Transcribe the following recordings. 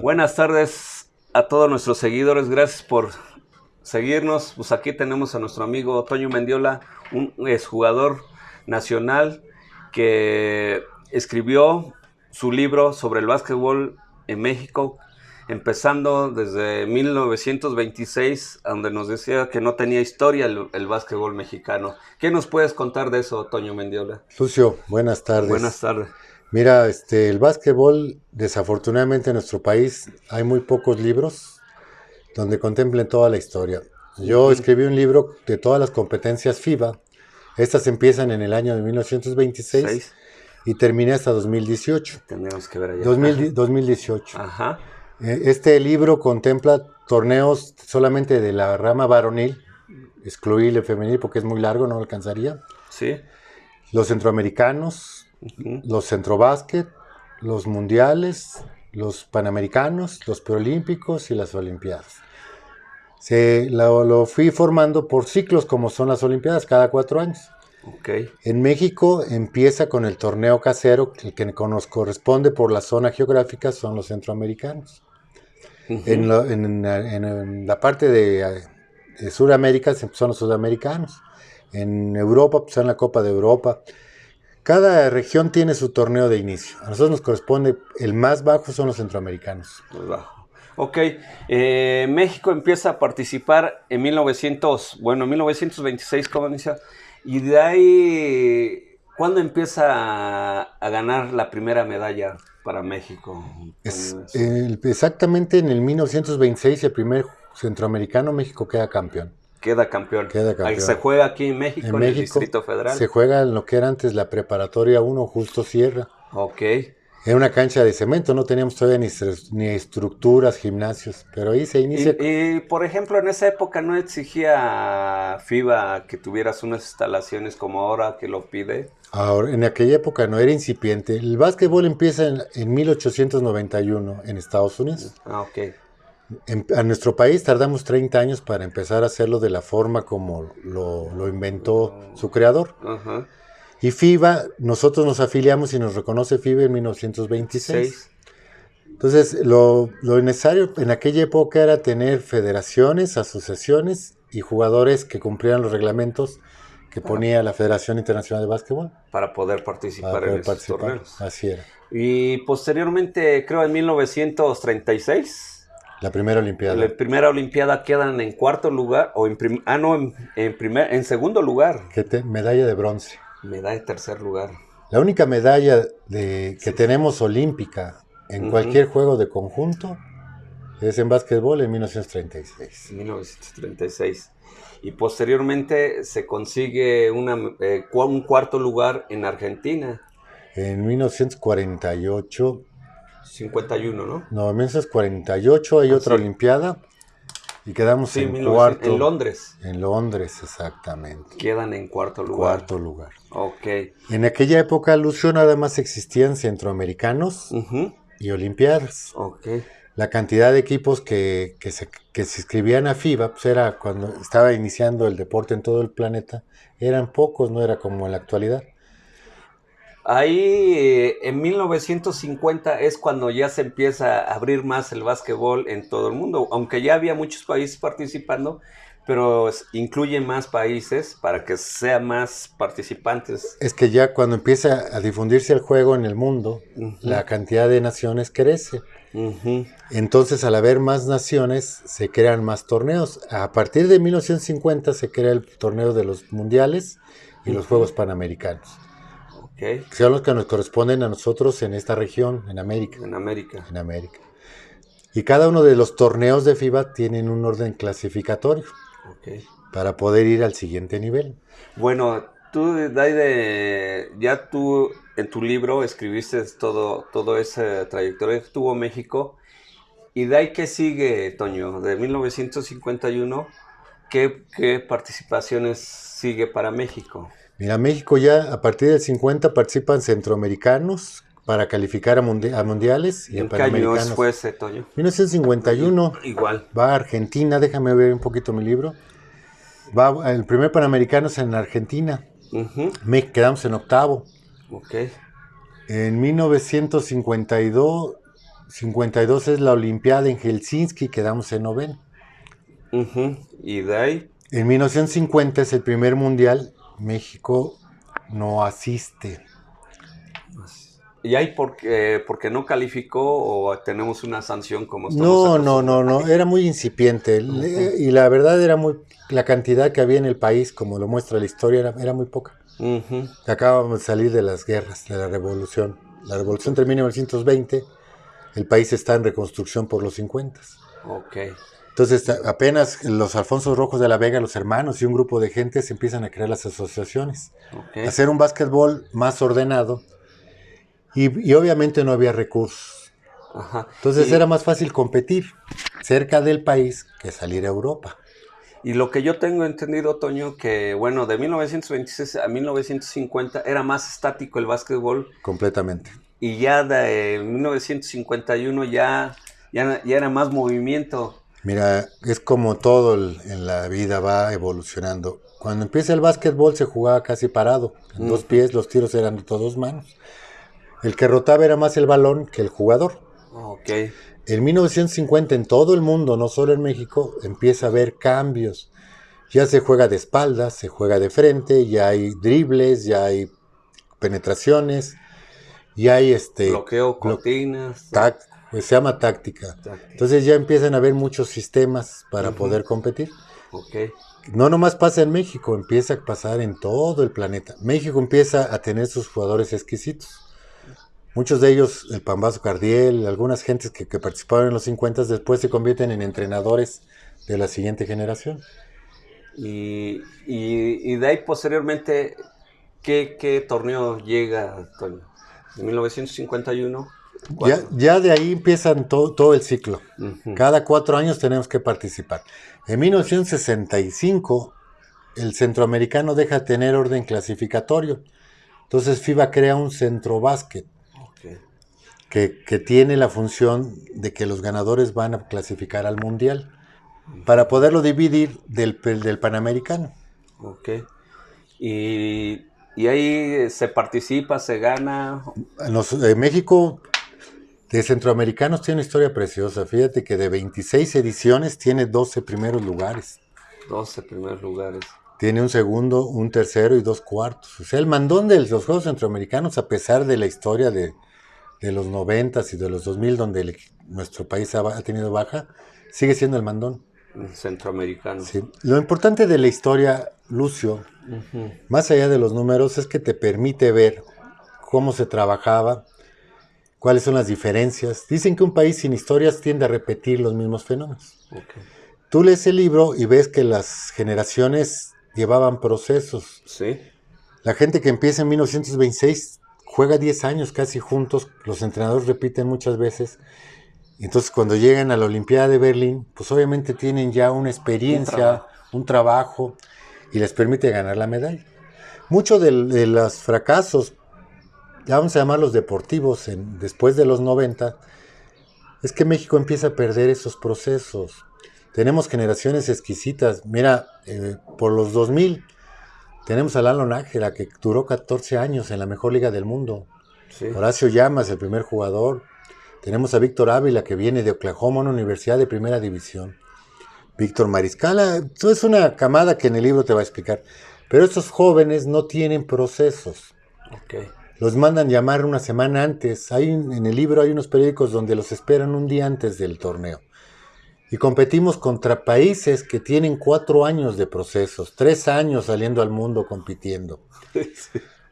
Buenas tardes a todos nuestros seguidores, gracias por seguirnos. Pues aquí tenemos a nuestro amigo Toño Mendiola, un exjugador nacional que escribió su libro sobre el básquetbol en México, empezando desde 1926, donde nos decía que no tenía historia el básquetbol mexicano. ¿Qué nos puedes contar de eso, Toño Mendiola? Lucio, buenas Buenas tardes. tardes. Mira, el básquetbol, desafortunadamente en nuestro país hay muy pocos libros donde contemplen toda la historia. Yo escribí un libro de todas las competencias FIBA. Estas empiezan en el año de 1926 ¿6? y terminé hasta 2018. Tendríamos que ver allá. 2018. Ajá. Este libro contempla torneos solamente de la rama varonil, excluí el femenil porque es muy largo, no alcanzaría. Sí. Los centroamericanos, los centrobásquet, los mundiales, los panamericanos, los preolímpicos y las olimpiadas. Lo fui formando por ciclos como son las olimpiadas, cada 4 años. Okay. En México empieza con el torneo casero, el que nos corresponde por la zona geográfica son los centroamericanos. En la parte de Sudamérica son los sudamericanos. En Europa pues, son la Copa de Europa. Cada región tiene su torneo de inicio. A nosotros nos corresponde, el más bajo son los centroamericanos. Muy bajo. Ok, México empieza a participar en 1926, ¿cómo inicia? Y de ahí, ¿cuándo empieza a ganar la primera medalla para México? Exactamente en el 1926, el primer centroamericano, México queda campeón. Queda campeón. Queda campeón. Se juega aquí en México, en el Distrito Federal. Se juega en lo que era antes la preparatoria 1, Justo Sierra. Ok. Era una cancha de cemento, no teníamos todavía ni estructuras, gimnasios, pero ahí se inicia. Y, por ejemplo, en esa época no exigía FIBA que tuvieras unas instalaciones como ahora que lo pide. Ahora, en aquella época no era incipiente. El básquetbol empieza en 1891 en Estados Unidos. Ah, ok. A nuestro país tardamos 30 años para empezar a hacerlo de la forma como lo inventó su creador. Ajá. Y FIBA, nosotros nos afiliamos y nos reconoce FIBA en 1926. Entonces, lo necesario en aquella época era tener federaciones, asociaciones y jugadores que cumplieran los reglamentos que ponía la Federación Internacional de Básquetbol. Para poder participar en esos torneos. Así era. Y posteriormente, creo en 1936... La primera olimpiada. La primera olimpiada quedan en cuarto lugar, o en segundo lugar. Medalla de bronce. Medalla de tercer lugar. La única medalla que tenemos olímpica en cualquier juego de conjunto es en básquetbol en 1936. 1936. Y posteriormente se consigue un cuarto lugar en Argentina. En 1948. 51, ¿no? No, en 1948 hay otra olimpiada y quedamos en cuarto. En Londres. En Londres, exactamente. Quedan en cuarto lugar. Cuarto lugar. Ok. En aquella época, Lucio, nada más existían centroamericanos y olimpiadas. Ok. La cantidad de equipos que se inscribían a FIBA, pues era cuando estaba iniciando el deporte en todo el planeta, eran pocos, no era como en la actualidad. Ahí en 1950 es cuando ya se empieza a abrir más el básquetbol en todo el mundo, aunque ya había muchos países participando, pero incluye más países para que sean más participantes. Es que ya cuando empieza a difundirse el juego en el mundo, la cantidad de naciones crece. Entonces, al haber más naciones, se crean más torneos. A partir de 1950 se crea el torneo de los mundiales y los Juegos Panamericanos. Okay. Que son los que nos corresponden a nosotros en esta región, en América. En América. En América. Y cada uno de los torneos de FIBA tienen un orden clasificatorio para poder ir al siguiente nivel. Bueno, tú, ya tú en tu libro escribiste todo esa trayectoria que tuvo México. ¿Y de ahí qué sigue, Toño? De 1951, ¿qué participaciones sigue para México? Mira, México ya a partir del 50 participan centroamericanos para calificar a mundiales y a panamericanos. ¿Qué año fue ese, Toño? 1951. Igual. Va a Argentina, déjame ver un poquito mi libro. El primer panamericano es en Argentina. Quedamos en octavo. Ok. En 1952 52 es la Olimpiada en Helsinki, quedamos en noveno. Y de ahí. En 1950 es el primer mundial, México no asiste. ¿Y hay porque no calificó o tenemos una sanción como estamos No, acostumbrados? era muy incipiente y la verdad la cantidad que había en el país, como lo muestra la historia, era muy poca. Acabamos de salir de las guerras, de la revolución. La revolución termina en 1920, el país está en reconstrucción por los 50. Ok. Entonces apenas los Alfonso Rojos de la Vega, los hermanos y un grupo de gente se empiezan a crear las asociaciones, a hacer un básquetbol más ordenado y obviamente no había recursos. Ajá. Entonces era más fácil competir cerca del país que salir a Europa. Y lo que yo tengo entendido, Toño, que bueno, de 1926 a 1950 era más estático el básquetbol. Completamente. Y ya de 1951 ya era más movimiento. Mira, es como todo en la vida va evolucionando. Cuando empieza el básquetbol se jugaba casi parado, en dos pies, los tiros eran de todas manos. El que rotaba era más el balón que el jugador. Ok. En 1950 en todo el mundo, no solo en México, empieza a haber cambios. Ya se juega de espaldas, se juega de frente, ya hay dribles, ya hay penetraciones, ya hay Bloqueo, cortinas. pues se llama táctica. Entonces ya empiezan a haber muchos sistemas para poder competir. Ok. No nomás pasa en México, empieza a pasar en todo el planeta. México empieza a tener sus jugadores exquisitos. Muchos de ellos, el Pambazo Cardiel, algunas gentes que participaron en los 50 después se convierten en entrenadores de la siguiente generación. Y de ahí posteriormente, ¿qué torneo llega, Toño? ¿En 1951? Ya de ahí empiezan todo el ciclo. Cada 4 años tenemos que participar. En 1965, el centroamericano deja de tener orden clasificatorio. Entonces FIBA crea un centro básquet. Que tiene la función de que los ganadores van a clasificar al mundial para poderlo dividir del Panamericano. Ok. Y ahí se participa, se gana. En México, de centroamericanos, tiene una historia preciosa. Fíjate que de 26 ediciones tiene 12 primeros lugares. 12 primeros lugares. Tiene un segundo, un tercero y 2 cuartos. O sea, el mandón de los Juegos Centroamericanos, a pesar de la historia de los 90s y de los 2000, donde nuestro país ha tenido baja, sigue siendo el mandón. Centroamericano. Sí. Lo importante de la historia, Lucio, más allá de los números, es que te permite ver cómo se trabajaba, cuáles son las diferencias. Dicen que un país sin historias tiende a repetir los mismos fenómenos. Okay. Tú lees el libro y ves que las generaciones llevaban procesos. Sí. La gente que empieza en 1926 juega 10 años casi juntos, los entrenadores repiten muchas veces, y entonces cuando llegan a la Olimpiada de Berlín, pues obviamente tienen ya una experiencia, un trabajo, y les permite ganar la medalla. Muchos de los fracasos, ya vamos a llamarlos deportivos, después de los 90, es que México empieza a perder esos procesos. Tenemos generaciones exquisitas. Mira, por los 2000, tenemos a Lalo Nájera, que duró 14 años en la mejor liga del mundo. Sí. Horacio Llamas, el primer jugador. Tenemos a Víctor Ávila, que viene de Oklahoma, una universidad de primera división. Víctor Mariscala, es una camada que en el libro te va a explicar. Pero estos jóvenes no tienen procesos. Okay. Los mandan llamar una semana antes. En el libro hay unos periódicos donde los esperan un día antes del torneo. Y competimos contra países que tienen 4 años de procesos, 3 años saliendo al mundo compitiendo. Sí.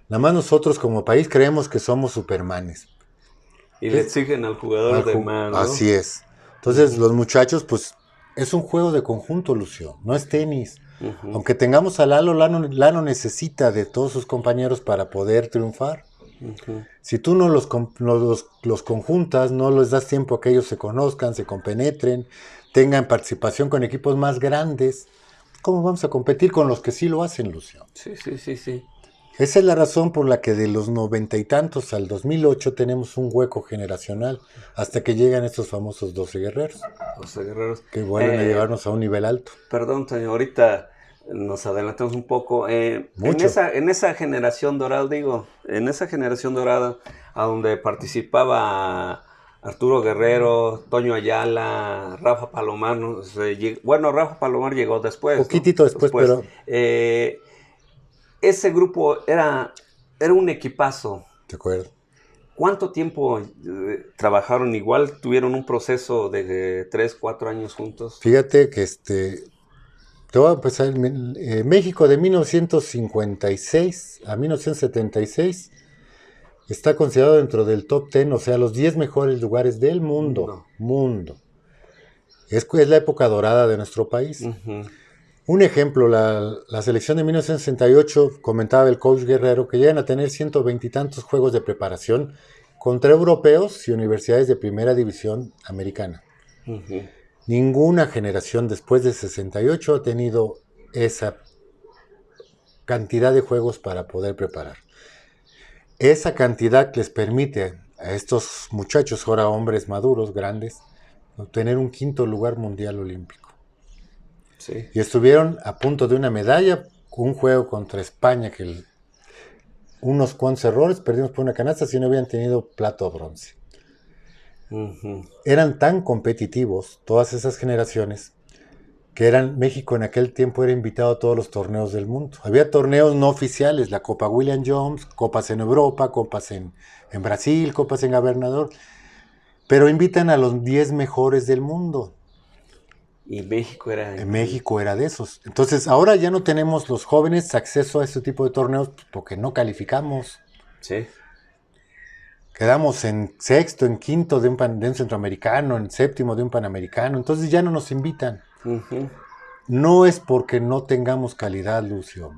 Nada más nosotros como país creemos que somos supermanes. Y le exigen al jugador de mano. Así es. Entonces los muchachos, pues, es un juego de conjunto, Lucio, no es tenis. Aunque tengamos a Lalo necesita de todos sus compañeros para poder triunfar. Si tú no los conjuntas, no les das tiempo a que ellos se conozcan, se compenetren, tengan participación con equipos más grandes, ¿cómo vamos a competir con los que sí lo hacen, Lucio? Sí. Esa es la razón por la que de los 90 y tantos al 2008 tenemos un hueco generacional, hasta que llegan estos famosos 12 guerreros. 12 guerreros. Que vuelven a llevarnos a un nivel alto. Perdón, Toño, ahorita nos adelantamos un poco. Mucho. En esa generación dorada, a donde participaba Arturo Guerrero, Toño Ayala, Rafa Palomar. No sé, bueno, Rafa Palomar llegó después. Poquitito después, pero... ese grupo era un equipazo. De acuerdo. ¿Cuánto tiempo trabajaron? Igual tuvieron un proceso de 3, 4 años juntos. Fíjate que te voy a empezar. México de 1956 a 1976 está considerado dentro del top 10, o sea, los 10 mejores lugares del mundo. Mundo. Es la época dorada de nuestro país. Uh-huh. Un ejemplo, la selección de 1968, comentaba el coach Guerrero, que llegan a tener 120 y tantos juegos de preparación contra europeos y universidades de primera división americana. Uh-huh. Ninguna generación después de 68 ha tenido esa cantidad de juegos para poder preparar. Esa cantidad les permite a estos muchachos, ahora hombres maduros, grandes, obtener un 5º lugar mundial olímpico. Sí. Y estuvieron a punto de una medalla, un juego contra España, que unos cuantos errores, perdimos por una canasta, si no habían tenido plata o bronce. Uh-huh. Eran tan competitivos, todas esas generaciones, que México en aquel tiempo era invitado a todos los torneos del mundo. Había torneos no oficiales, la Copa William Jones, copas en Europa, copas en Brasil, copas en Gobernador, pero invitan a los 10 mejores del mundo. Y México era... México era de esos. Entonces, ahora ya no tenemos los jóvenes acceso a este tipo de torneos porque no calificamos. Sí. Quedamos en sexto, en quinto de un centroamericano, en séptimo de un panamericano. Entonces ya no nos invitan. Uh-huh. No es porque no tengamos calidad, Lucio.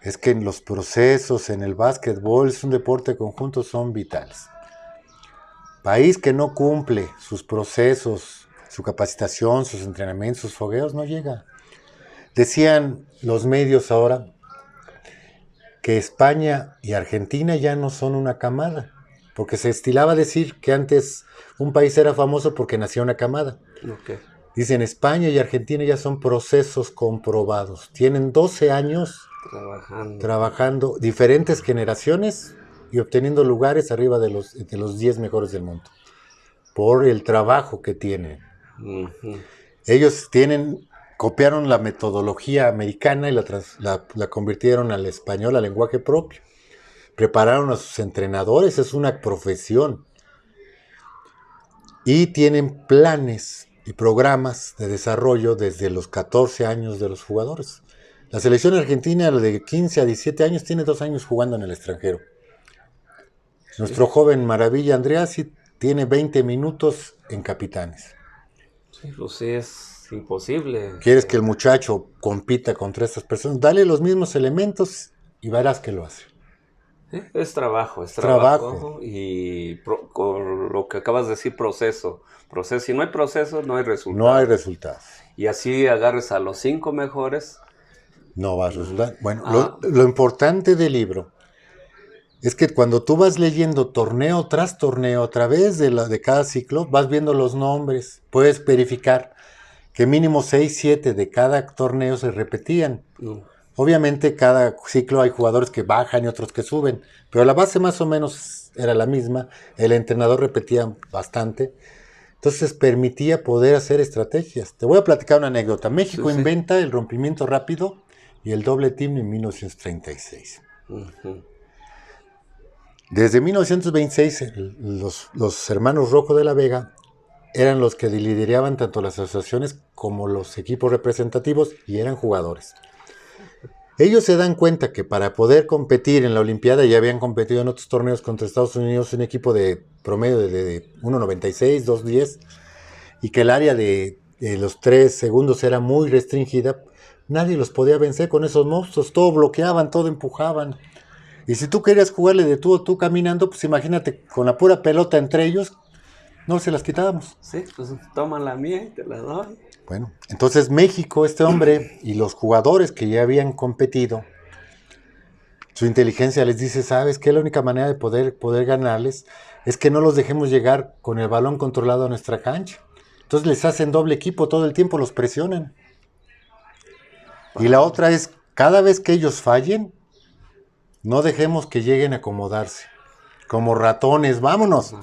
Es que en los procesos, en el básquetbol, es un deporte conjunto, son vitales. País que no cumple sus procesos, su capacitación, sus entrenamientos, sus fogueos, no llega. Decían los medios ahora que España y Argentina ya no son una camada, porque se estilaba decir que antes un país era famoso porque nacía una camada. Okay. Dicen, España y Argentina ya son procesos comprobados. Tienen 12 años trabajando diferentes generaciones y obteniendo lugares arriba de los 10 mejores del mundo, por el trabajo que tienen. Uh-huh. Ellos copiaron la metodología americana y la convirtieron al español, al lenguaje propio. Prepararon a sus entrenadores, es una profesión. Y tienen planes y programas de desarrollo desde los 14 años de los jugadores. La selección argentina, de 15 a 17 años, tiene 2 años jugando en el extranjero. Sí. Nuestro joven maravilla Andreassi tiene 20 minutos en Capitanes. Sí, pues sí, es imposible. ¿Quieres que el muchacho compita contra estas personas? Dale los mismos elementos y verás que lo hace. Sí, es trabajo. Y con lo que acabas de decir, proceso. Si no hay proceso, no hay resultado. No hay resultados. Y así agarres a los 5 mejores. No va a resultar. Bueno, lo importante del libro es que cuando tú vas leyendo torneo tras torneo, a través de cada ciclo, vas viendo los nombres. Puedes verificar que mínimo 6, 7 de cada torneo se repetían. Obviamente cada ciclo hay jugadores que bajan y otros que suben, pero la base más o menos era la misma. El entrenador repetía bastante. Entonces permitía poder hacer estrategias. Te voy a platicar una anécdota. México inventa el rompimiento rápido y el doble team en 1936. Uh-huh. Desde 1926, los hermanos Rojo de la Vega eran los que lideraban tanto las asociaciones como los equipos representativos y eran jugadores. Ellos se dan cuenta que para poder competir en la Olimpiada, ya habían competido en otros torneos contra Estados Unidos, un equipo de promedio de 1.96, 2.10, y que el área de los 3 segundos era muy restringida. Nadie los podía vencer con esos monstruos, todo bloqueaban, todo empujaban. Y si tú querías jugarle de tú a tú caminando, pues imagínate, con la pura pelota entre ellos, no se las quitábamos. Sí, pues toma la mía y te la doy. Bueno, entonces México, este hombre y los jugadores que ya habían competido, su inteligencia les dice, ¿sabes qué? La única manera de poder ganarles es que no los dejemos llegar con el balón controlado a nuestra cancha. Entonces les hacen doble equipo, todo el tiempo los presionan. Y la otra es, cada vez que ellos fallen, no dejemos que lleguen a acomodarse. Como ratones, vámonos.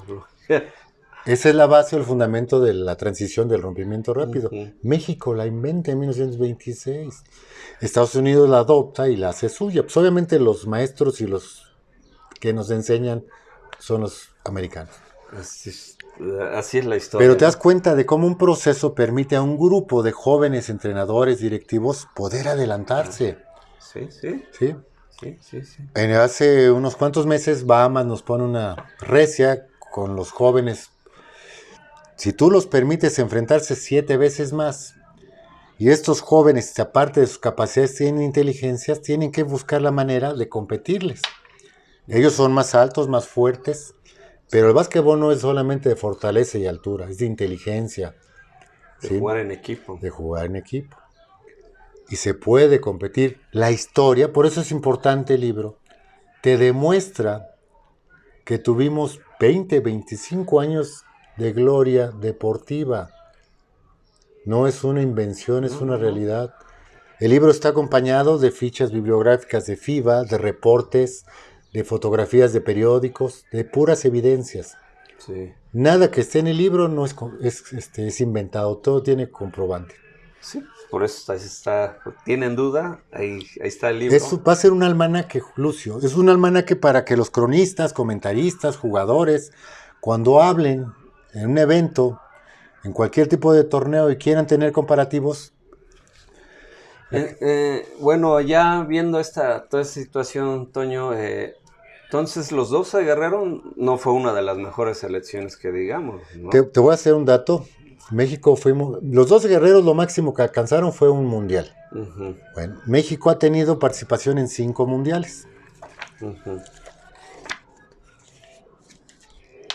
Esa es la base o el fundamento de la transición del rompimiento rápido. Ujú. México la inventa en 1926. Estados Unidos la adopta y la hace suya. Pues obviamente los maestros y los que nos enseñan son los americanos. Así así es la historia, Pero te das ¿no? cuenta de cómo un proceso permite a un grupo de jóvenes entrenadores, directivos, poder adelantarse. Sí, sí, ¿Sí? sí, sí, sí. Hace unos cuantos meses Bahamas nos pone una recia con los jóvenes. Si tú los permites enfrentarse 7 veces más, y estos jóvenes, aparte de sus capacidades, tienen inteligencias, tienen que buscar la manera de competirles. Ellos son más altos, más fuertes, pero el básquetbol no es solamente de fortaleza y altura, es de inteligencia, De ¿sí? jugar en equipo. De jugar en equipo. Y se puede competir. La historia, por eso es importante el libro, te demuestra que tuvimos 20, 25 años de gloria deportiva. No es una invención, es No, una no, no. realidad. El libro está acompañado de fichas bibliográficas de FIBA, de reportes, de fotografías de periódicos, de puras evidencias. Sí. Nada que esté en el libro no es inventado, todo tiene comprobante. Sí, por eso está, ¿tienen duda? Ahí está el libro. Va a ser un almanaque, Lucio. Es un almanaque para que los cronistas, comentaristas, jugadores, cuando hablen en un evento, en cualquier tipo de torneo y quieran tener comparativos. Bueno, ya viendo toda esta situación, Toño, entonces los 12 Guerrero no fue una de las mejores selecciones que digamos, ¿no? Te voy a hacer un dato. México fuimos. Los 12 guerreros lo máximo que alcanzaron fue un mundial. Ujú, Bueno, México ha tenido participación en 5 mundiales. ujú.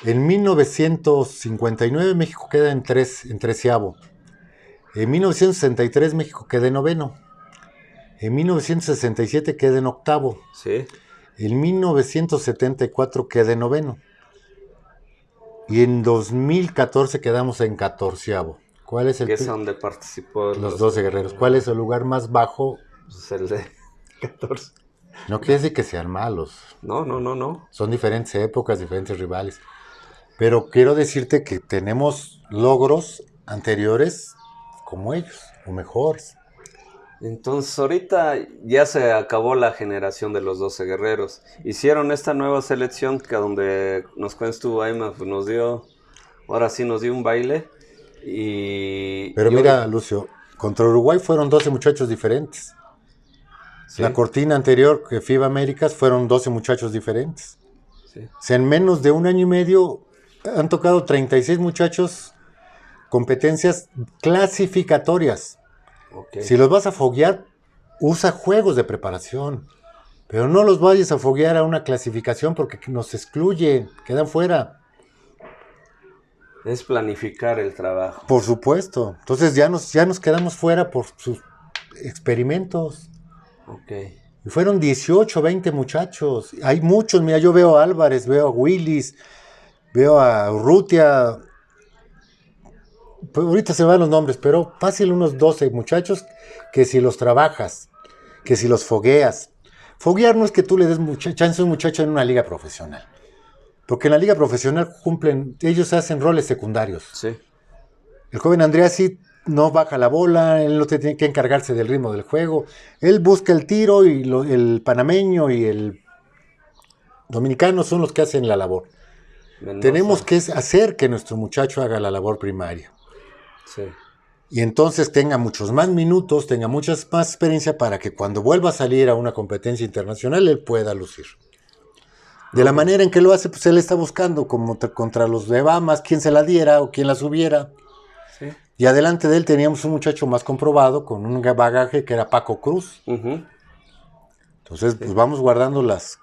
En 1959 México queda en 13avo. En 1963 México queda en noveno. En 1967 queda en octavo. Sí, En 1974 queda en noveno. Y en 2014 quedamos en 14avo. ¿Cuál es que es donde participó los 12 guerreros? ¿Cuál es el lugar más bajo? pues, el de 14. No quiere decir que sean malos. No, no, no, no. Son diferentes épocas, diferentes rivales. Pero quiero decirte que tenemos logros anteriores como ellos, o mejores. Entonces ahorita ya se acabó la generación de los 12 guerreros. Hicieron esta nueva selección que a donde nos cuentas tú, Ayma, pues ahora sí nos dio un baile. Pero Y mira, Lucio, contra Uruguay fueron 12 muchachos diferentes. sí, La cortina anterior, que FIBA Américas, fueron 12 muchachos diferentes. sí, O sea, en menos de un año y medio han tocado 36 muchachos competencias clasificatorias. ok. Si los vas a foguear, usa juegos de preparación. Pero no los vayas a foguear a una clasificación porque nos excluyen, quedan fuera. Es planificar el trabajo. Por supuesto. Entonces ya nos quedamos fuera por sus experimentos. Ok. Y fueron 18, 20 muchachos. Hay muchos, mira, yo veo a Álvarez, veo a Willis, veo a Urrutia. Pues ahorita se van los nombres, pero fácil unos 12 muchachos que si los trabajas, que si los fogueas. Foguear no es que tú le des chance a un muchacho en una liga profesional. Porque en la liga profesional ellos hacen roles secundarios. Sí. El joven Andrea sí no baja la bola, él no tiene que encargarse del ritmo del juego. Él busca el tiro y el panameño y el dominicano son los que hacen la labor. Mendoza. Tenemos que hacer que nuestro muchacho haga la labor primaria. Sí. Y entonces tenga muchos más minutos, tenga mucha más experiencia para que cuando vuelva a salir a una competencia internacional él pueda lucir. De la manera en que lo hace, pues él está buscando como contra los de Bahamas, quién se la diera o quién la subiera. Sí. Y adelante de él teníamos un muchacho más comprobado, con un bagaje que era Paco Cruz. Ujú. Entonces, Sí. pues vamos guardando las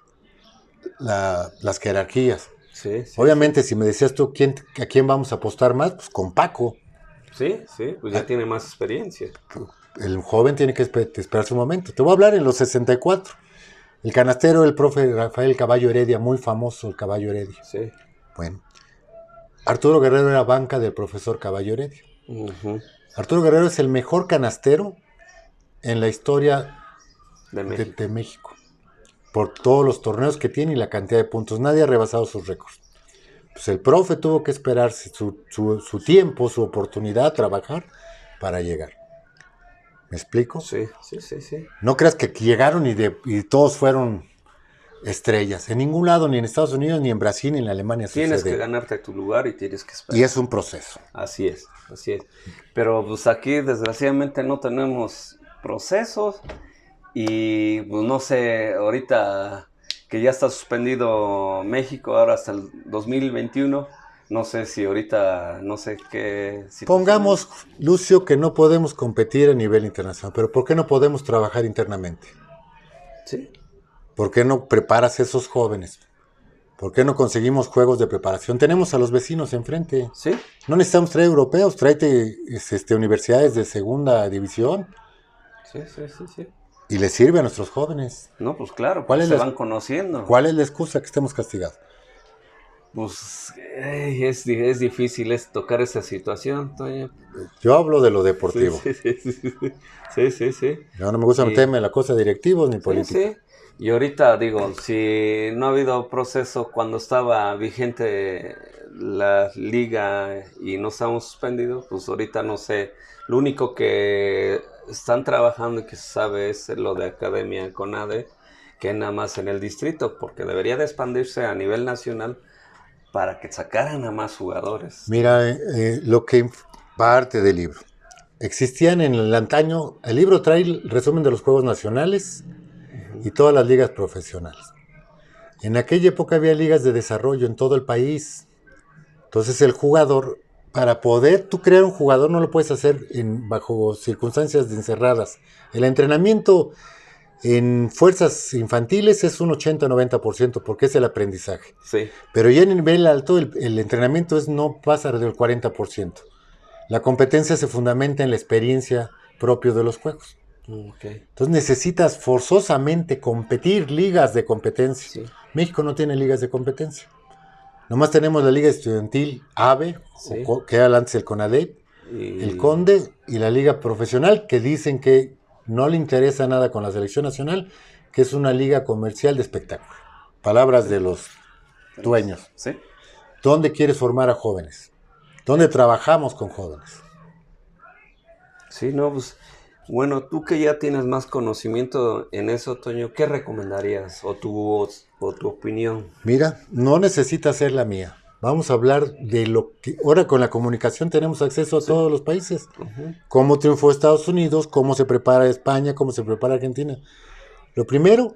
jerarquías. Sí, sí. Obviamente, si me decías tú a quién vamos a apostar más, pues con Paco. Sí, sí, pues ya tiene más experiencia. El joven tiene que esperar su momento. Te voy a hablar en los 64. El canastero, el profe Rafael Caballo Heredia, muy famoso el Caballo Heredia. Sí. Bueno, Arturo Guerrero era banca del profesor Caballo Heredia. Ujú. Arturo Guerrero es el mejor canastero en la historia De México. de México. Por todos los torneos que tiene y la cantidad de puntos. Nadie ha rebasado sus récords. Pues el profe tuvo que esperarse su tiempo, su oportunidad, trabajar para llegar. ¿Me explico? Sí. No creas que llegaron y todos fueron estrellas. En ningún lado, ni en Estados Unidos, ni en Brasil, ni en Alemania Tienes que sucede. ganarte tu lugar y tienes que esperar. Y es un proceso. Así es. Pero pues aquí desgraciadamente no tenemos procesos y pues no sé, ahorita que ya está suspendido México ahora hasta el 2021, no sé si ahorita, no sé qué situación. Pongamos, Lucio, que no podemos competir a nivel internacional, pero ¿por qué no podemos trabajar internamente? Sí. ¿Por qué no preparas a esos jóvenes? ¿Por qué no conseguimos juegos de preparación? Tenemos a los vecinos enfrente. Sí. No necesitamos traer europeos, tráete universidades de segunda división. Sí. Y les sirve a nuestros jóvenes. No, pues claro, pues se van conociendo. ¿Cuál es la excusa que estemos castigados? Pues es difícil tocar esa situación, Toño. Yo hablo de lo deportivo. Sí. Yo no me gusta meterme en la cosa de directivos ni política. Sí. Y ahorita digo, si no ha habido proceso cuando estaba vigente la liga y no estamos suspendidos, pues ahorita no sé. Lo único que están trabajando y que se sabe es lo de Academia CONADE, que nada más en el distrito, porque debería de expandirse a nivel nacional para que sacaran a más jugadores. Mira, lo que parte del libro. Existían en el antaño, el libro trae el resumen de los Juegos Nacionales y todas las ligas profesionales. En aquella época había ligas de desarrollo en todo el país. Entonces el jugador, para poder tú crear un jugador, no lo puedes hacer bajo circunstancias encerradas. El entrenamiento en fuerzas infantiles es un 80-90% porque es el aprendizaje. Sí. Pero ya en nivel alto el entrenamiento no pasa del 40%. La competencia se fundamenta en la experiencia propia de los juegos. Okay. Entonces necesitas forzosamente competir, ligas de competencia. Sí. México no tiene ligas de competencia. Nomás tenemos la Liga Estudiantil AVE, sí, que era antes el CONADEP, el CONDE y la Liga Profesional, que dicen que no le interesa nada con la selección nacional, que es una liga comercial de espectáculo. Palabras de los dueños. Sí. ¿Dónde quieres formar a jóvenes? ¿Dónde trabajamos con jóvenes? Sí, no, pues, bueno, tú que ya tienes más conocimiento en eso, Toño, ¿qué recomendarías o tu opinión? Mira, no necesita ser la mía. Vamos a hablar de lo que... Ahora con la comunicación tenemos acceso a todos los países. Uh-huh. Cómo triunfó Estados Unidos, cómo se prepara España, cómo se prepara Argentina. Lo primero,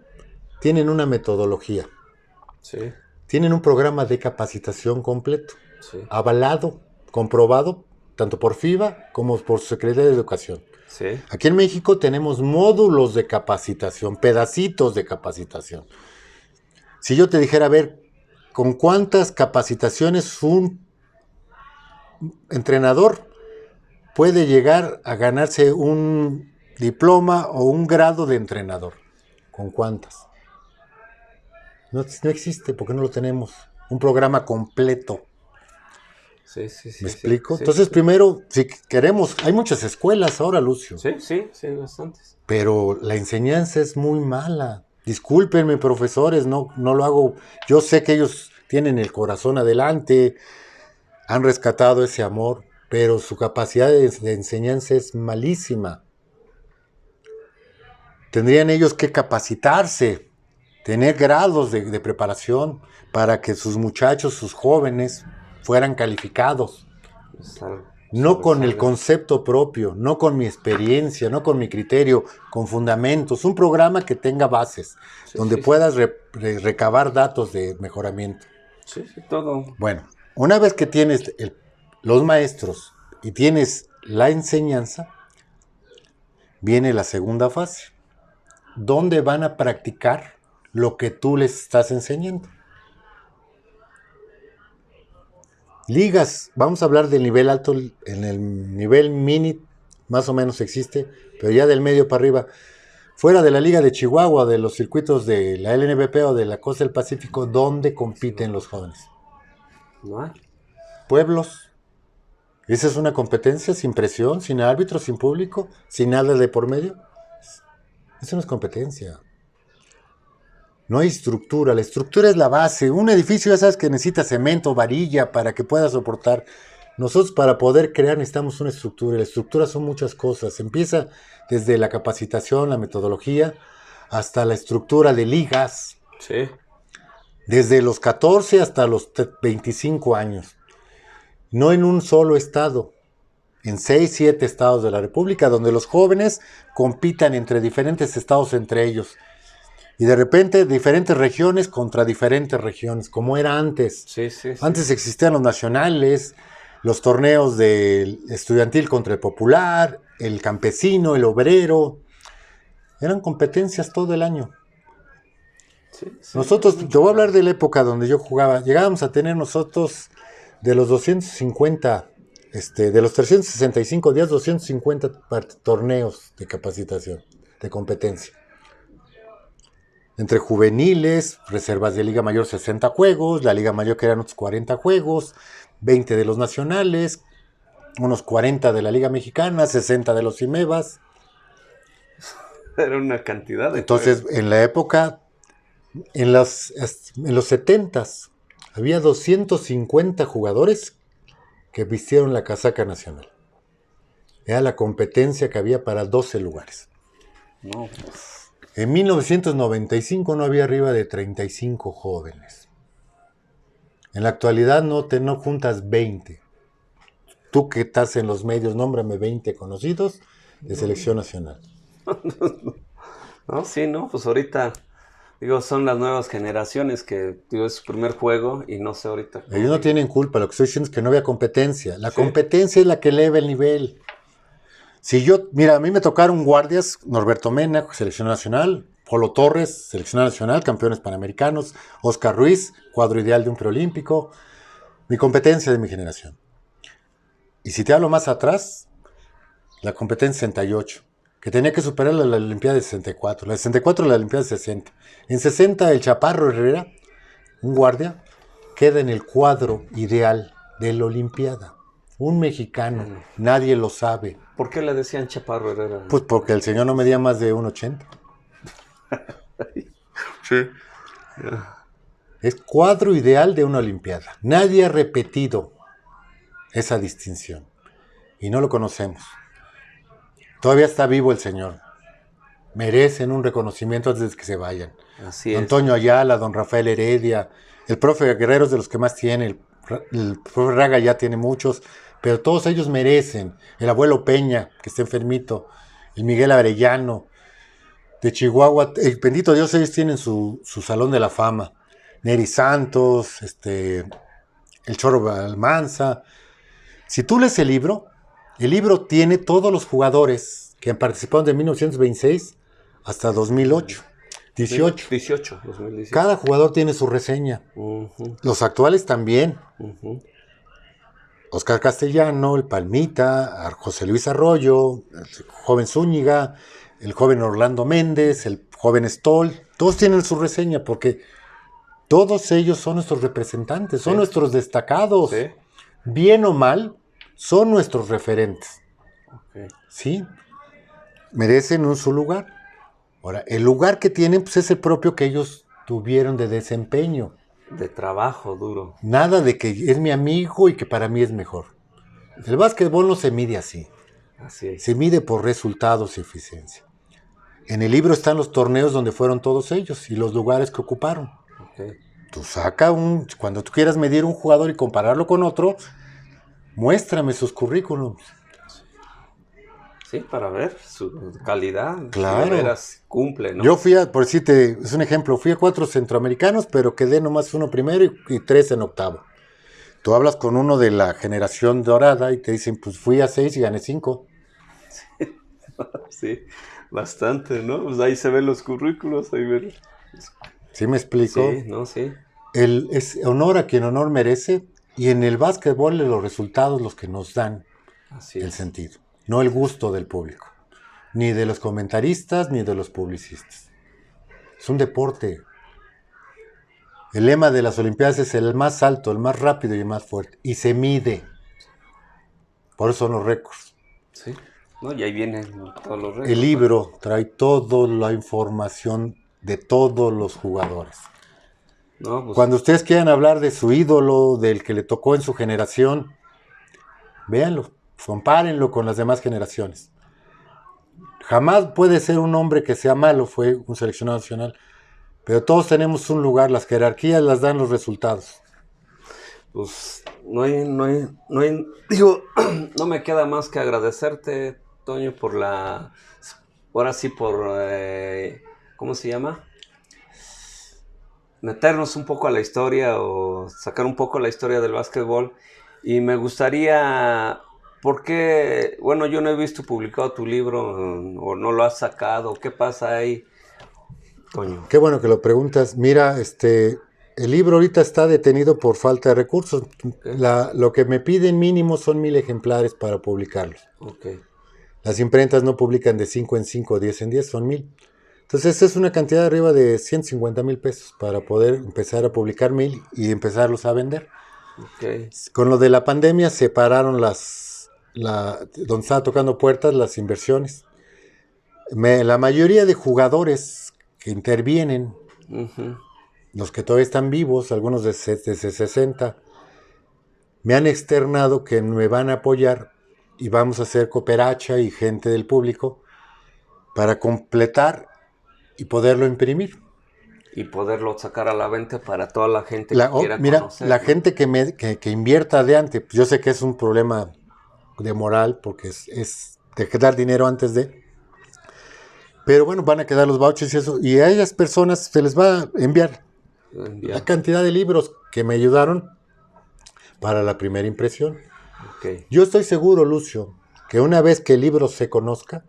tienen una metodología. Sí. Tienen un programa de capacitación completo. Sí. Avalado, comprobado, tanto por FIBA como por su Secretaría de Educación. Sí. Aquí en México tenemos módulos de capacitación, pedacitos de capacitación. Si yo te dijera, a ver, ¿con cuántas capacitaciones un entrenador puede llegar a ganarse un diploma o un grado de entrenador? ¿Con cuántas? No existe porque no lo tenemos. Un programa completo. Sí. ¿Me explico? Entonces, primero, si queremos, hay muchas escuelas ahora, Lucio. Sí, bastantes. Pero la enseñanza es muy mala. Discúlpenme, profesores, no lo hago. Yo sé que ellos tienen el corazón adelante, han rescatado ese amor, pero su capacidad de enseñanza es malísima. Tendrían ellos que capacitarse, tener grados de preparación para que sus muchachos, sus jóvenes, fueran calificados. No con el concepto propio, no con mi experiencia, no con mi criterio, con fundamentos. Un programa que tenga bases, donde puedas recabar datos de mejoramiento. Sí, todo. Bueno, una vez que tienes los maestros y tienes la enseñanza, viene la segunda fase, donde van a practicar lo que tú les estás enseñando. Ligas, vamos a hablar del nivel alto, en el nivel mini más o menos existe, pero ya del medio para arriba, fuera de la Liga de Chihuahua, de los circuitos de la LNBP o de la Costa del Pacífico, ¿dónde compiten los jóvenes? No hay. Pueblos. Esa es una competencia sin presión, sin árbitro, sin público, sin nada de por medio. Eso no es competencia. No hay estructura, la estructura es la base. Un edificio ya sabes que necesita cemento, varilla para que pueda soportar. Nosotros para poder crear necesitamos una estructura. La estructura son muchas cosas. Empieza desde la capacitación, la metodología, hasta la estructura de ligas. Sí. Desde los 14 hasta los 25 años. No en un solo estado. En 6, 7 estados de la República, donde los jóvenes compitan entre diferentes estados entre ellos. Y de repente diferentes regiones contra diferentes regiones, como era antes. Sí, sí, sí. Antes existían los nacionales, los torneos del estudiantil contra el popular, el campesino, el obrero. Eran competencias todo el año. Sí, sí. Nosotros, te voy a hablar de la época donde yo jugaba. Llegábamos a tener nosotros de los 250, de los 365 días, 250 torneos de capacitación, de competencia. Entre juveniles, reservas de Liga Mayor 60 juegos, la Liga Mayor que eran otros 40 juegos, 20 de los nacionales, unos 40 de la Liga Mexicana, 60 de los IMEVAS. Era una cantidad de Entonces, juegos. en la época, en los 70s, había 250 jugadores que vistieron la casaca nacional. Era la competencia que había para 12 lugares. No, pues. En 1995 no había arriba de 35 jóvenes. En la actualidad no juntas 20. Tú que estás en los medios, nómbrame 20 conocidos de selección nacional. No, sí, no, pues ahorita, digo, son las nuevas generaciones que, digo, es su primer juego y no sé ahorita. Ellos no tienen culpa, lo que estoy diciendo es que no había competencia. La Sí. competencia es la que eleva el nivel. Si yo, mira, a mí me tocaron guardias, Norberto Mena, selección nacional, Polo Torres, selección nacional, campeones panamericanos, Oscar Ruiz, cuadro ideal de un preolímpico, mi competencia de mi generación. Y si te hablo más atrás, la competencia 68, que tenía que superar la Olimpiada de 64, la de 64 la Olimpiada de 60. En 60 el Chaparro Herrera, un guardia, queda en el cuadro ideal de la Olimpiada. Un mexicano, nadie lo sabe. ¿Por qué le decían Chaparro Herrera? Pues porque el señor no medía más de 1,80. Sí. Es cuadro ideal de una Olimpiada. Nadie ha repetido esa distinción. Y no lo conocemos. Todavía está vivo el señor. Merecen un reconocimiento antes de que se vayan. Así Don es. Toño Ayala, don Rafael Heredia, el profe Guerrero es de los que más tiene, el profe Raga ya tiene muchos, pero todos ellos merecen. El abuelo Peña, que está enfermito, el Miguel Arellano, de Chihuahua, bendito Dios, ellos tienen su salón de la fama. Neri Santos, el Choro Almanza. Si tú lees el libro tiene todos los jugadores que han participado de 1926 hasta 2008. 18. 2018. Cada jugador tiene su reseña. Los actuales también. Oscar Castellano, el Palmita, José Luis Arroyo, el joven Zúñiga, el joven Orlando Méndez, el joven Stoll. Todos tienen su reseña porque todos ellos son nuestros representantes, son nuestros destacados. Sí. Bien o mal, son nuestros referentes. Okay. ¿Sí? Merecen su lugar. Ahora, el lugar que tienen pues, es el propio que ellos tuvieron de desempeño. De trabajo duro. Nada de que es mi amigo y que para mí es mejor. El básquetbol no se mide así. Así es. Se mide por resultados y eficiencia. En el libro están los torneos donde fueron todos ellos y los lugares que ocuparon. Okay. Tú cuando tú quieras medir un jugador y compararlo con otro, muéstrame sus currículums. Sí, para ver su calidad. Claro. Si de veras cumple, ¿no? Yo por decirte, es un ejemplo, fui a 4 centroamericanos, pero quedé nomás uno primero y 3 en octavo. Tú hablas con uno de la generación dorada y te dicen, pues fui a 6 y gané 5. Sí, bastante, ¿no? Pues ahí se ven los currículos, ahí ven. ¿Sí me explico? Sí, no, sí. Es honor a quien honor merece y en el básquetbol los resultados los que nos dan Así el es. sentido, no el gusto del público, ni de los comentaristas ni de los publicistas. Es un deporte. El lema de las Olimpiadas es el más alto, el más rápido y el más fuerte. Y se mide. Por eso son los récords. Sí. No, y ahí vienen todos los récords. El libro trae toda la información de todos los jugadores. No, pues, Cuando ustedes quieran hablar de su ídolo, del que le tocó en su generación, véanlo, compárenlo con las demás generaciones. Jamás puede ser un hombre que sea malo, fue un seleccionado nacional, pero todos tenemos un lugar, las jerarquías las dan los resultados. pues digo, no me queda más que agradecerte, Toño, ahora sí ¿cómo se llama? Meternos un poco a la historia o sacar un poco la historia del básquetbol. Y me gustaría, porque, bueno, yo no he visto publicado tu libro o no lo has sacado. ¿Qué pasa ahí, Toño? Qué bueno que lo preguntas. Mira, el libro ahorita está detenido por falta de recursos. Okay. Lo que me piden mínimo son 1000 ejemplares para publicarlos. Okay. Las imprentas no publican de 5 en 5, 10 en 10, son 1000. Entonces es una cantidad de arriba de 150,000 pesos para poder empezar a publicar 1000 y empezarlos a vender. Okay. Con lo de la pandemia separaron donde estaba tocando puertas, las inversiones. La mayoría de jugadores que intervienen, Uh-huh. los que todavía están vivos, algunos de 60, me han externado que me van a apoyar y vamos a hacer cooperacha y gente del público para completar y poderlo imprimir. Y poderlo sacar a la venta para toda la gente que quiera Mira, conocer. la gente que invierta de antes, yo sé que es un problema de moral porque es de dar dinero antes de, pero bueno, van a quedar los vouchers y eso, y a esas personas se les va a enviar la cantidad de libros que me ayudaron para la primera impresión. Okay. Yo estoy seguro, Lucio, que una vez que el libro se conozca,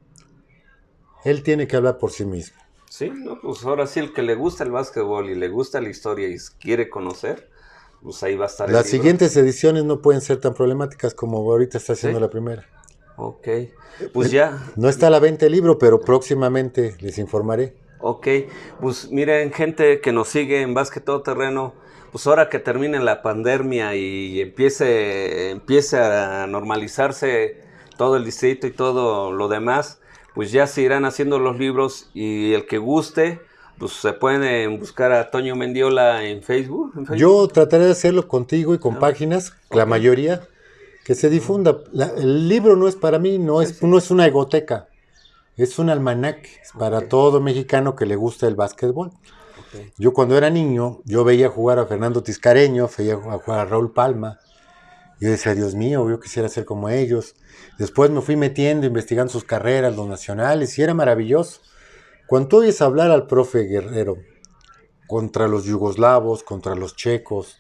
él tiene que hablar por sí mismo. Sí, no, pues ahora sí, el que le gusta el básquetbol y le gusta la historia y quiere conocer, pues ahí va a estar el Las libro. siguientes ediciones no pueden ser tan problemáticas como ahorita está haciendo ¿Sí? La primera. Ok, pues ya. No está a la venta el libro, pero próximamente les informaré. Ok, pues miren, gente que nos sigue en Básquet Todoterreno, pues ahora que termine la pandemia y empiece a normalizarse todo el distrito y todo lo demás, pues ya se irán haciendo los libros y el que guste, pues se pueden buscar a Toño Mendiola en Facebook. Yo trataré de hacerlo contigo y con páginas, la Ok. mayoría, que se difunda. El libro no es para mí, no es una egoteca, es un almanaque para todo mexicano que le gusta el básquetbol. Okay. Yo cuando era niño, yo veía jugar a Fernando Tiscareño, veía jugar a Raúl Palma. Yo decía, Dios mío, yo quisiera ser como ellos. Después me fui metiendo, investigando sus carreras, los nacionales, y era maravilloso. Cuando tú oyes hablar al profe Guerrero contra los yugoslavos, contra los checos,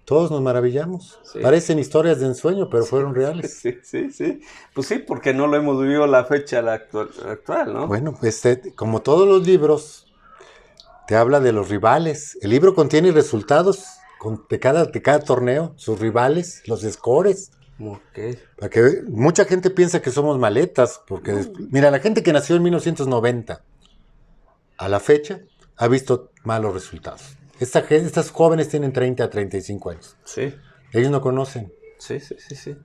todos nos maravillamos. Sí. Parecen historias de ensueño, pero fueron reales. Sí. Pues sí, porque no lo hemos vivido la fecha actual, ¿no? Bueno, como todos los libros, te habla de los rivales. El libro contiene resultados de cada torneo, sus rivales, los scores. Okay. Para que mucha gente piensa que somos maletas, porque mira, la gente que nació en 1990 a la fecha ha visto malos resultados. Estas jóvenes tienen 30 a 35 años. Sí. Ellos no conocen. Sí.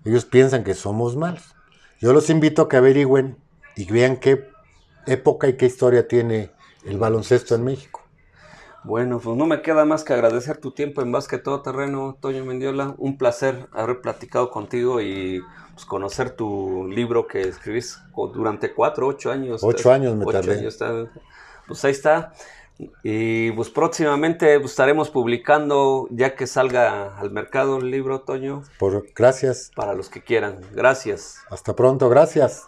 Ellos piensan que somos malos. Yo los invito a que averigüen y vean qué época y qué historia tiene el baloncesto en México. Bueno, pues no me queda más que agradecer tu tiempo en Básquet Todoterreno, Toño Mendiola. Un placer haber platicado contigo y pues, conocer tu libro que escribís durante 8 años. 8 años me tardé. Pues ahí está. Y pues próximamente estaremos publicando, ya que salga al mercado el libro, Toño. Gracias. Para los que quieran. Gracias. Hasta pronto, gracias.